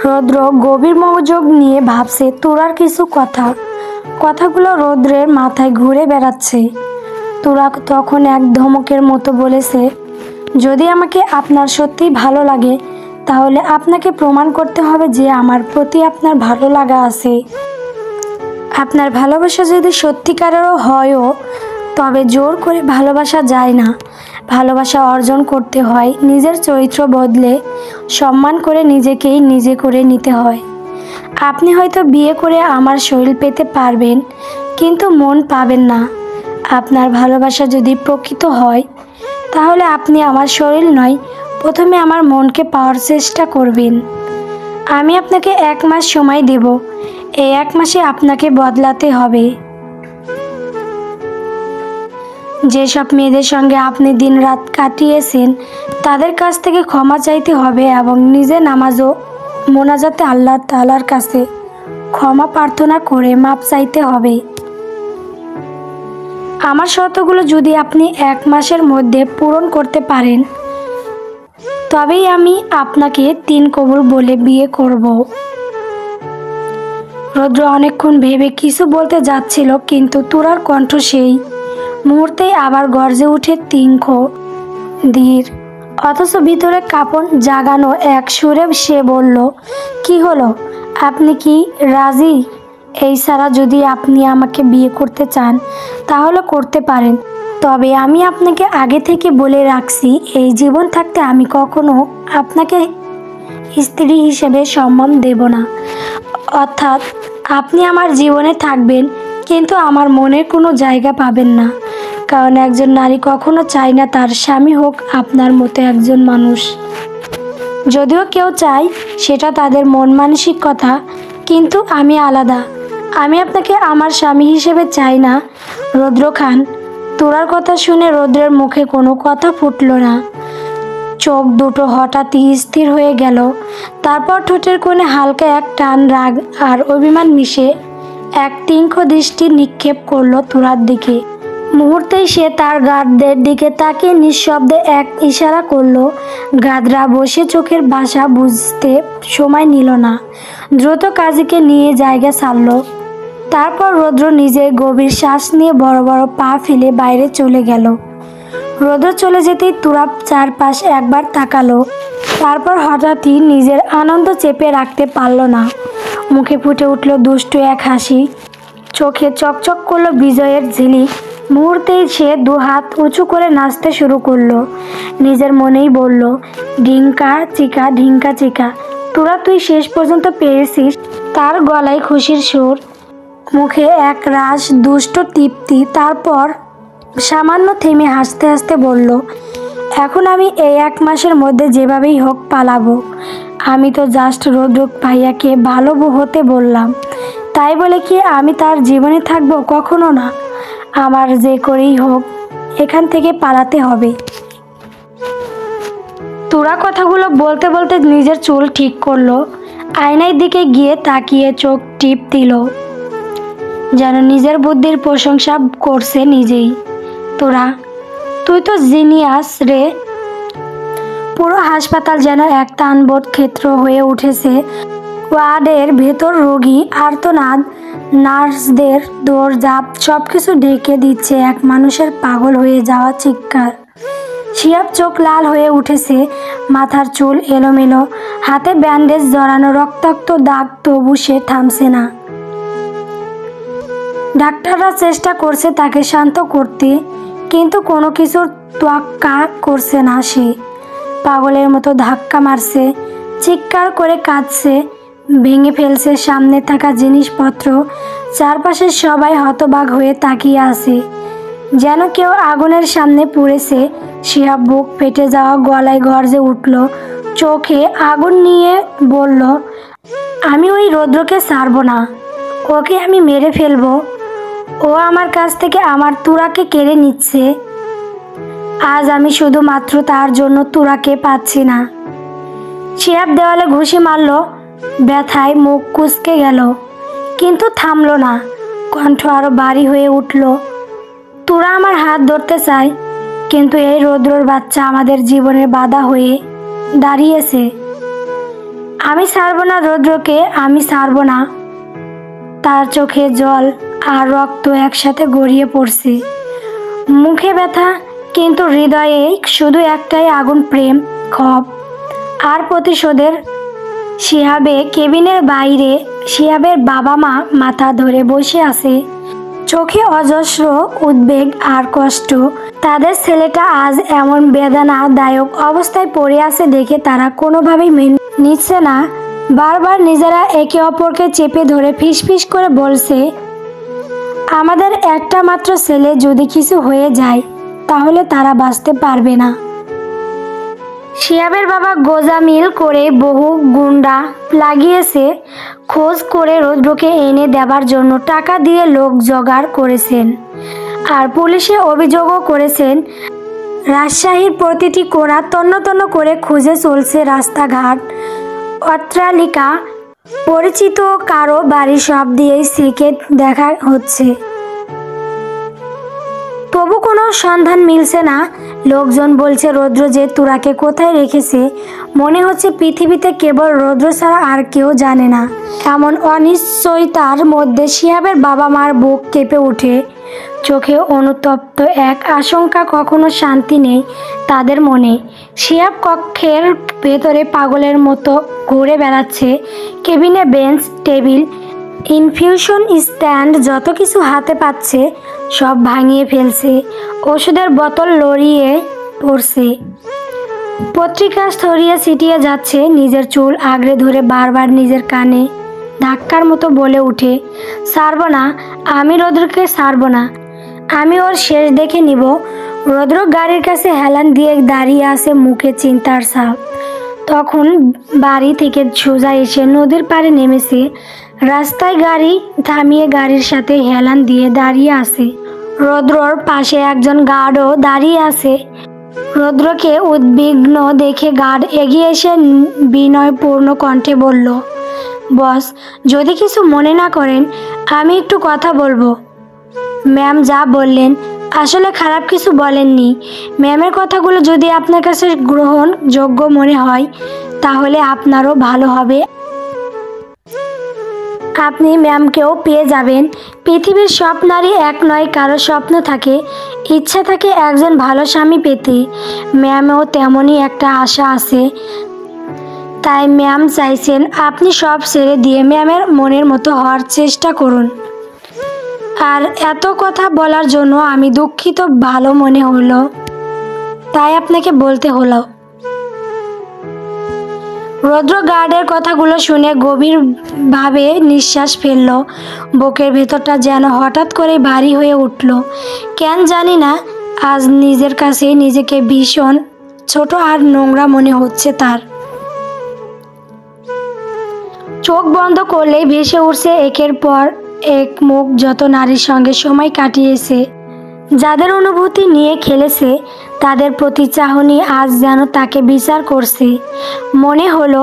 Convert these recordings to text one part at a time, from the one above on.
রৌদ্র গভীর মনোযোগ নিয়ে ভাবছে তুরার কিছু কথাগুলো রৌদ্রের মাথায় ঘুরে বেড়াচ্ছে। তুরা তখন এক ধমকের মতো বলেছে, যদি আমাকে আপনার সত্যিই ভালো লাগে তাহলে আপনাকে প্রমাণ করতে হবে যে আমার প্রতি আপনার ভালো লাগা আছে। আপনার ভালোবাসা যদি সত্যিকারেরও হয়ও তবে জোর করে ভালোবাসা যায় না। ভালোবাসা অর্জন করতে হয়, নিজের চরিত্র বদলে সম্মান করে নিজেকেই নিজে করে নিতে হয়। আপনি হয়তো বিয়ে করে আমার শরীর পেতে পারবেন, কিন্তু মন পাবেন না। আপনার ভালোবাসা যদি প্রকৃত হয় তাহলে আপনি আমার শরীর নয়, প্রথমে আমার মনকে পাওয়ার চেষ্টা করবেন। আমি আপনাকে 1 মাস সময় দেব, এই 1 মাসে আপনাকে বদলাতে হবে। যেসব মেয়েদের সঙ্গে আপনি দিনরাত কাটিয়েছেন তাদের কাছ থেকে ক্ষমা চাইতে হবে এবং নিজে নামাজ ও মোনাজাতে আল্লাহ তাআলার কাছে ক্ষমা প্রার্থনা করে মাপ চাইতে হবে। আমার শর্তগুলো যদি আপনি 1 মাসের মধ্যে পূরণ করতে পারেন তবেই আমি আপনাকে 3 কবুল বলে বিয়ে করব। রৌদ্র অনেকক্ষণ ভেবে কিছু বলতে যাচ্ছিল, কিন্তু তুরার কণ্ঠ সেই মুহূর্তেই আবার গর্জে উঠে তীক্ষ্ণ ধীর অথচ ভিতরে কাঁপন জাগানো এক সুরে সে বলল, কি হলো, আপনি কি রাজি? এই ছাড়া যদি আপনি আমাকে বিয়ে করতে চান তাহলে করতে পারেন, তবে আমি আপনাকে আগে থেকে বলে রাখছি এই জীবন থাকতে আমি কখনো আপনাকে স্ত্রী হিসেবে সম্মান দেব না। অর্থাৎ আপনি আমার জীবনে থাকবেন কিন্তু আমার মনের কোনো জায়গা পাবেন না, কারণ একজন নারী কখনো চায় না তার স্বামী হোক আপনার মতো একজন মানুষ। যদিও কেউ চায় সেটা তাদের মন মানসিকতা, কিন্তু আমি আলাদা। আমি আপনাকে আমার স্বামী হিসেবে চাই না রৌদ্র খান। তুরার কথা শুনে রৌদ্রের মুখে কোনো কথা ফুটল না। চোখ দুটো হঠাৎই স্থির হয়ে গেল। তারপর ঠোঁটের কোণে হালকা এক টান রাগ আর অভিমান মিশে এক তীক্ষ্ণ দৃষ্টি নিক্ষেপ করলো তুরার দিকে। মুহূর্তেই সে তার গার্ডদের দিকে তাকিয়ে নিঃশব্দে এক ইশারা করলো। গার্ডরা বসে চোখের ভাষা বুঝতে সময় নিল না, দ্রুত কাজীকে নিয়ে জায়গা ছাড়ল। তারপর রৌদ্র নিজের গভীর শ্বাস নিয়ে বড় বড় পা ফেলে বাইরে চলে গেল। রৌদ্র চলে যেতেই তুরা চারপাশ একবার তাকালো, তারপর হঠাৎই নিজের আনন্দ চেপে রাখতে পারল না। মুখে ফুটে উঠল দুষ্টু এক হাসি, চোখে চকচক করলো বিজয়ের ঝিলিক। মুহূর্তেই সে 2 হাত উঁচু করে নাচতে শুরু করলো। নিজের মনেই বলল, ঢিঙ্কা চিকা ঢিঙ্কা চিকা। তুরা তুই শেষ পর্যন্ত পেরেছিস। তার গলায় খুশির সুর, মুখে এক রাস দুষ্ট তৃপ্তি। তারপর সামান্য থেমে হাসতে হাসতে বলল, এখন আমি এই 1 মাসের মধ্যে যেভাবেই হোক পালাবো। আমি তো জাস্ট রৌদ্র ভাইয়াকে ভালো হতে বললাম, তাই বলে কি আমি তার জীবনে থাকবো? কখনো না। আমার যে করেই হোক এখান থেকে পালাতে হবে। তুরা কথাগুলো বলতে বলতে নিজের চুল ঠিক করলো, আয়নার দিকে গিয়ে তাকিয়ে চোখ টিপ দিল, যেন নিজের বুদ্ধির প্রশংসা করছে নিজেই। তোরা তুই তো জিনিয়াস রে। পুরো হাসপাতাল যেন এক তানবোধ ক্ষেত্র হয়ে উঠেছে। ওয়ার্ডের ভেতর রোগী আর্তনাদ, নার্সদের দৌড়ঝাঁপ সবকিছু ঢেকে দিচ্ছে এক মানুষের পাগল হয়ে যাওয়া চিৎকার। শিহাব চোখ লাল হয়ে উঠেছে, মাথার চুল এলোমেলো, হাতে ব্যান্ডেজ জড়ানো, রক্তাক্ত দাগ, তবু সে থামছে না। ডাক্তাররা চেষ্টা করছে তাকে শান্ত করতে, কিন্তু কোনো কিছুর তোয়াক্কা করছে না সে। পাগলের মতো ধাক্কা মারছে, চিৎকার করে কাঁদছে, ভেঙে ফেলছে সামনে থাকা জিনিসপত্র। চারপাশের সবাই হতবাক হয়ে তাকিয়ে আছে, যেন কেউ আগুনের সামনে পুড়েছে। শিহাব বুক ফেটে যাওয়া গলায় গর্জে উঠল, চোখে আগুন নিয়ে বলল, আমি ওই রৌদ্রকে ছাড়ব না, ওকে আমি মেরে ফেলবো। ও আমার কাছ থেকে আমার তুরাকে কেড়ে নিচ্ছে। আজ আমি শুধুমাত্র তার জন্য তুরাকে পাচ্ছি না। শিহাব দেওয়ালে ঘুষি মারল, ব্যথায় মুখ কুঁচকে গেল, কিন্তু থামল না। কণ্ঠ আরো ভারী হয়ে উঠল, তুরা আমার হাত ধরতে চায়, কিন্তু এই রৌদ্রর বাচ্চা আমাদের জীবনের বাধা হয়ে দাঁড়িয়েছে। আমি ছাড়বো না রৌদ্রকে, আমি ছাড়বো না। তার চোখে জল আর রক্ত একসাথে গড়িয়ে পড়ছে। মুখে ব্যথা, কিন্তু হৃদয়ে শুধু একটাই আগুন, প্রেম, ক্ষোভ আর প্রতিশোধের। কেবিনের বাইরে শিহাবের বাবা মা মাথা ধরে বসে আছে, চোখে অজস্র উদ্বেগ আর কষ্ট। তাদের ছেলেটা আজ এমন বেদনাদায়ক অবস্থায় পড়ে আছে দেখে তারা কোনোভাবেই মেনে নিচ্ছে না। বারবার নিজেরা একে অপরকে চেপে ধরে ফিসফিস করে বলছে, আমাদের একটা মাত্র ছেলে, যদি কিছু হয়ে যায় তাহলে তারা বাঁচতে পারবে না। শিহাবের বাবা গোজামিল করে বহু গুন্ডা লাগিয়েছে, খোঁজ করে রৌদ্রকে এনে দেবার জন্য টাকা দিয়ে লোক জোগাড় করেছেন। আর পুলিশে অভিযোগও করেছেন। রাজশাহীর প্রতিটি কোণা তন্ন তন্ন করে খুঁজে চলছে, রাস্তাঘাট, অট্টালিকা, পরিচিত কারো বাড়ি, সব দিয়েই সিকে দেখা হচ্ছে। তবু কোনো সন্ধান মিলছে না। লোকজন বলছে রৌদ্র যে তুরাকে কোথায় রেখেছে, মনে হচ্ছে পৃথিবীতে কেবল রৌদ্র ছাড়া আর কেউ জানে না। এমন অনিশ্চয়তার মধ্যে শিহাবের বাবা মার বুক কেঁপে ওঠে, চোখে অনুতপ্ত এক আশঙ্কা, কখনো শান্তি নেই তাদের মনে। শিহাব কক্ষের ভেতরে পাগলের মতো ঘুরে বেড়াচ্ছে। কেবিনে বেঞ্চ, টেবিল, ইনফিউশন স্ট্যান্ড, যত কিছু হাতে পাচ্ছে সব ভাঙিয়ে ফেলছে। ওষুধের বোতল লড়িয়ে পড়ছে, পত্রিকা ছড়িয়ে ছিটিয়ে যাচ্ছে। নিজের চুল আগড়ে ধরে বারবার নিজের কানে ধাক্কার মতো বলে উঠে, ছাড়ব না, আমি রৌদ্রকে ছাড়ব না, আমি ওর শেষ দেখে নিব। রৌদ্র গাড়ির কাছে হেলান দিয়ে দাঁড়িয়ে আছে, মুখে চিন্তার ছাপ। তখন বাড়ি থেকে সোজা এসে নদীর পাড়ে নেমেছে। রাস্তায় গাড়ি থামিয়ে গাড়ির সাথে হেলান দিয়ে দাঁড়িয়ে আছে। রৌদ্রর পাশে একজন গার্ডও দাঁড়িয়ে আছে। রৌদ্রকে উদ্বিগ্ন দেখে গার্ড এগিয়ে এসে বিনয়পূর্ণ কণ্ঠে বলল, বস, যদি কিছু মনে না করেন আমি একটু কথা বলবো। ম্যাম যা বললেন আসলে খারাপ কিছু বলেননি। ম্যামের কথাগুলো যদি আপনার কাছে গ্রহণযোগ্য মনে হয় তাহলে আপনারও ভালো হবে। আপনি ম্যামকেও পেয়ে যাবেন। পৃথিবীর সব নারী এক নয়, কারো স্বপ্ন থাকে, ইচ্ছা থাকে একজন ভালো স্বামী পেতে। ম্যামেও তেমনই একটা আশা আছে। তাই ম্যাম চাইছেন আপনি সব ছেড়ে দিয়ে ম্যামের মনের মতো হওয়ার চেষ্টা করুন। আর এত কথা বলার জন্য আমি দুঃখিত, ভালো মনে হলো তাই আপনাকে বলতে হলো। রৌদ্র গার্ডের কথাগুলো শুনে গভীরভাবে নিঃশ্বাস ফেলল। বুকের ভেতরটা যেন হঠাৎ করে ভারী হয়ে উঠল। কেন জানি না, আজ নিজের কাছে নিজেকে ভীষণ ছোট আর নোংরা মনে হচ্ছে তার। চোখ বন্ধ করলেই ভেসে উঠছে একের পর এক মুখ, যত নারীর সঙ্গে সময় কাটিয়েছে, যাদের অনুভূতি নিয়ে খেলেছে, তাদের প্রতি চাহনি আজ যেন তাকে বিচার করছে। মনে হলো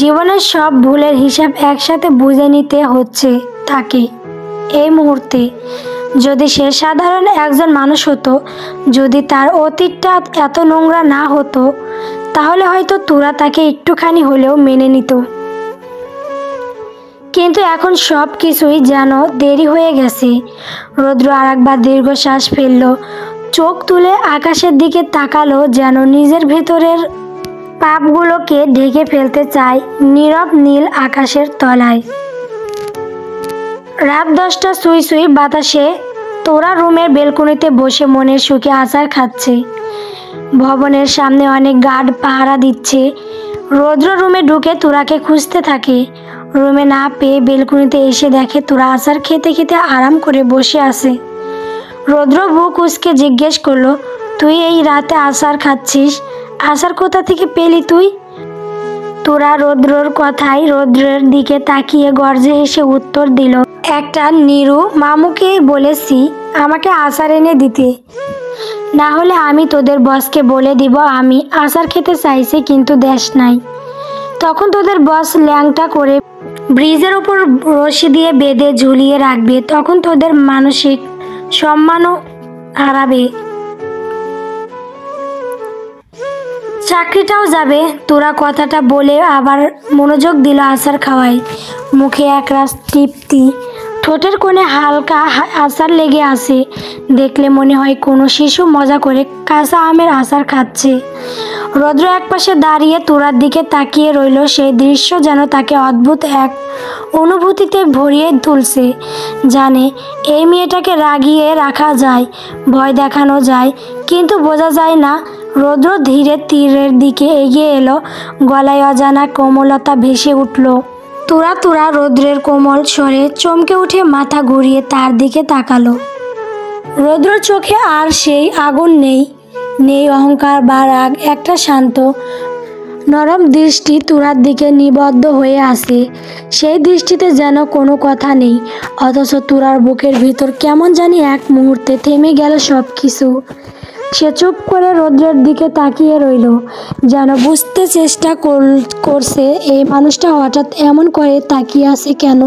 জীবনের সব ভুলের হিসাব একসাথে বুঝে নিতে হচ্ছে তাকে এই মুহূর্তে। যদি সে সাধারণ একজন মানুষ হতো, যদি তার অতীতটা এত নোংরা না হতো, তাহলে হয়তো তুরা তাকে একটুখানি হলেও মেনে নিত। কিন্তু এখন সব কিছুই যেন দেরি হয়ে গেছে। রৌদ্র আরেকবার দীর্ঘশ্বাস ফেলল, চোখ তুলে আকাশের দিকে তাকালো, যেন নিজের ভেতরের পাপগুলোকে ঢেকে ফেলতে চায় নীরব নীল আকাশের তলায়। রাত 10টা সুই সুই বাতাসে তোরা রুমের বেলকনিতে বসে মনের সুখে আচার খাচ্ছে। ভবনের সামনে অনেক গার্ড পাহারা দিচ্ছে। রৌদ্র রুমে ঢুকে তোরাকে খুঁজতে থাকে। রুমে না পেয়ে বেলকনিতে এসে দেখে তোরা আচার খেতে খেতে আরাম করে বসে আছে। রৌদ্র বুক উসকে জিজ্ঞেস করলো, তুই এই রাতে আচার খাচ্ছিস? আচার কোথা থেকে পেলি তুই? তোরা রৌদ্রর কথায় রৌদ্রের দিকে তাকিয়ে গর্জে হেসে উত্তর দিল, একটা নিরু মামুকে বলেছি আমাকে আচার এনে দিতে, না হলে আমি তোদের বসকে বলে দিব আমি আচার খেতে চাইছি কিন্তু দেশ নাই। তখন তোদের বস ল্যাংটা করে ব্রিজের ওপর রশি দিয়ে বেঁধে ঝুলিয়ে রাখবে, তখন তোদের মানসিক সম্মানও হারাবে। চাকরিটাও যাবে। তোরা কথাটা বলে আবার মনোযোগ দিল আচার খাওয়ায়। মুখে একরাশ তৃপ্তি, ঠোঁটের কোণে হালকা আচার লেগে আছে। দেখলে মনে হয় কোনো শিশু মজা করে কাঁচা আমের আচার খাচ্ছে। রৌদ্র একপাশে দাঁড়িয়ে তোরার দিকে তাকিয়ে রইল। সেই দৃশ্য যেন তাকে অদ্ভুত এক অনুভূতিতে ভরিয়ে তুলছে। জানে এই মেয়েটাকে রাগিয়ে রাখা যায়, ভয় দেখানো যায়, কিন্তু বোঝা যায় না। রৌদ্র ধীরে তীরের দিকে এগিয়ে এলো। গলায় অজানা কোমলতা ভেসে উঠল। তোরা তোরা রৌদ্রের কোমল স্বরে চমকে উঠে মাথা ঘুরিয়ে তার দিকে তাকালো। রৌদ্র চোখে আর সেই আগুন নেই, নেই অহংকার বা রাগ। একটা শান্ত নরম দৃষ্টি তুরার দিকে নিবদ্ধ হয়ে আসে। সেই দৃষ্টিতে যেন কোনো কথা নেই, অথচ তুরার বুকের ভিতর কেমন জানি এক মুহূর্তে থেমে গেল সব কিছু। সে চুপ করে রৌদ্রের দিকে তাকিয়ে রইল, যেন বুঝতে চেষ্টা করছে এই মানুষটা হঠাৎ এমন করে তাকিয়ে আছে কেন।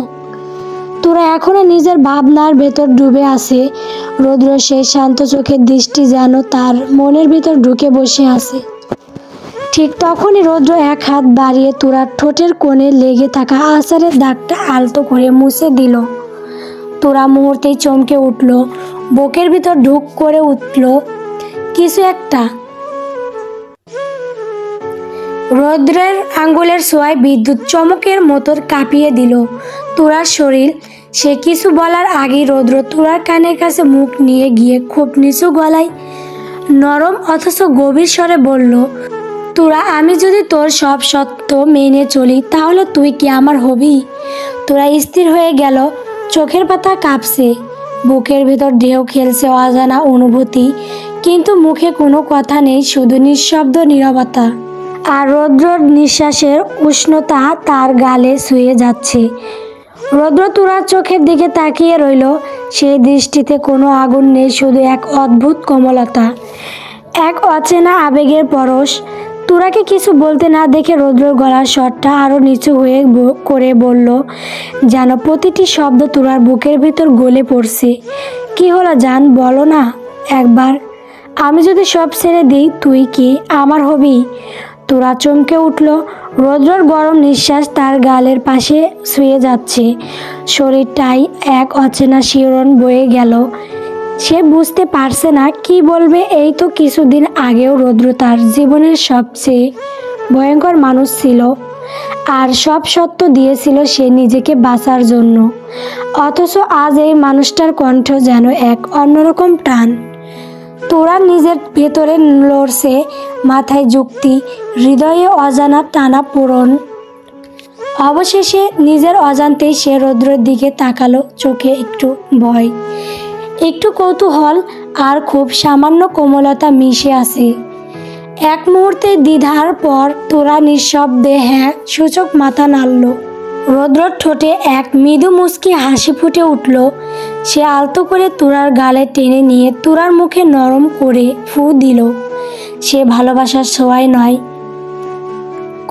তোরা এখনো নিজের ভাবনার ভেতর ডুবে আছে। রৌদ্র সেই শান্ত চোখের দৃষ্টি যেন তার মনের ভিতর ঢুকে বসে আছে। ঠিক তখনই রৌদ্র এক হাত বাড়িয়ে তোরার ঠোঁটের কোণে লেগে থাকা আচারের দাগটা আলতো করে মুছে দিল। তোরা মুহূর্তেই চমকে উঠল, বুকের ভিতর ঢুক করে উঠল কিছু একটা। রৌদ্রের আঙ্গুলের ছোঁয়ায় বিদ্যুৎ চমকের মতো কাঁপিয়ে দিল তোরার শরীর। সে কিছু বলার আগেই রৌদ্র তোরার কানের কাছে মুখ নিয়ে গিয়ে খুব নিচু গলায় নরম অথচ গভীর স্বরে বলল, তোরা আমি যদি তোর সব সত্য মেনে চলি তাহলে তুই কি আমার হবি? তোরা স্থির হয়ে গেল, চোখের পাতা কাঁপছে, বুকের ভেতর ঢেউ খেলছে অজানা অনুভূতি, কিন্তু মুখে কোনো কথা নেই, শুধু নিঃশব্দ নীরবতা। আর রৌদ্রর নিঃশ্বাসের উষ্ণতা তার গালে ছুঁয়ে যাচ্ছে। রৌদ্র তুরার চোখের দিকে তাকিয়ে রইল। সেই দৃষ্টিতে কোনো আগুন নেই, শুধু এক অদ্ভুত কোমলতা, এক অচেনা আবেগের পরশ। তুরাকে কিছু বলতে না দেখে রৌদ্রর গলার স্বরটা আরও নিচু হয়ে করে বলল, যেন প্রতিটি শব্দ তুরার বুকের ভিতর গলে পড়ছে। কি হলো জান, বলো না একবার, আমি যদি সব ছেড়ে দিই তুই কি আমার হবি? তোরা চমকে উঠল। রৌদ্রর গরম নিঃশ্বাস তার গালের পাশে ছুঁয়ে যাচ্ছে। শরীরটাই এক অচেনা শিহরণ বয়ে গেল। সে বুঝতে পারছে না কি বলবে। এই তো কিছুদিন আগেও রৌদ্র তার জীবনের সবচেয়ে ভয়ঙ্কর মানুষ ছিল, আর সব সত্য দিয়েছিল সে নিজেকে বাঁচার জন্য। অথচ আজ এই মানুষটার কণ্ঠ যেন এক অন্যরকম টান। তোরা নিজের ভেতরে লড়ছে, মাথায় যুক্তি, হৃদয়ে অজানা টানা পূরণ। অবশেষে নিজের অজান্তেই সে রৌদ্রের দিকে তাকালো, চোখে একটু ভয়, একটু কৌতূহল, আর খুব সামান্য কোমলতা মিশে আছে। এক মুহূর্তে দ্বিধার পর তোরা নিঃশব্দে হ্যাঁ সূচক মাথা নাড়ল। রৌদ্রর ঠোঁটে এক মৃদু মুচকি হাসি ফুটে উঠল। সে আলতো করে তুরার গালে টেনে নিয়ে তুরার মুখে নরম করে ফু দিল। সে ভালোবাসার ছোঁয়ায় নয়,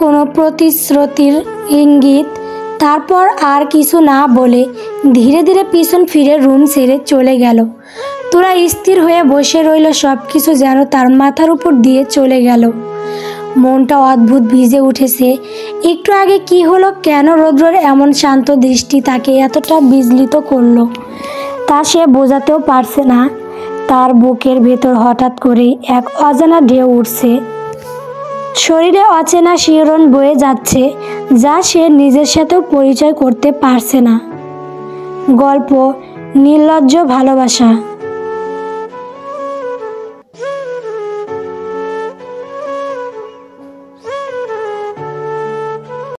কোনো প্রতিশ্রুতির ইঙ্গিত। তারপর আর কিছু না বলে ধীরে ধীরে পিছন ফিরে রুম ছেড়ে চলে গেল। তোরা স্থির হয়ে বসে রইল, সব কিছু যেন তার মাথার উপর দিয়ে চলে গেল। মনটা অদ্ভুত ভিজে উঠেছে। একটু আগে কি হলো, কেন রৌদ্রর এমন শান্ত দৃষ্টি তাকে এতটা বিচলিত করলো, তা সে বোঝাতেও পারছে না। তার বুকের ভেতর হঠাৎ করেই এক অজানা ঢেউ উঠছে। শরীরে অচেনা শিহরণ বয়ে যাচ্ছে, যা সে নিজের সাথেও পরিচয় করতে পারছে না। গল্প নির্লজ্জ ভালোবাসা।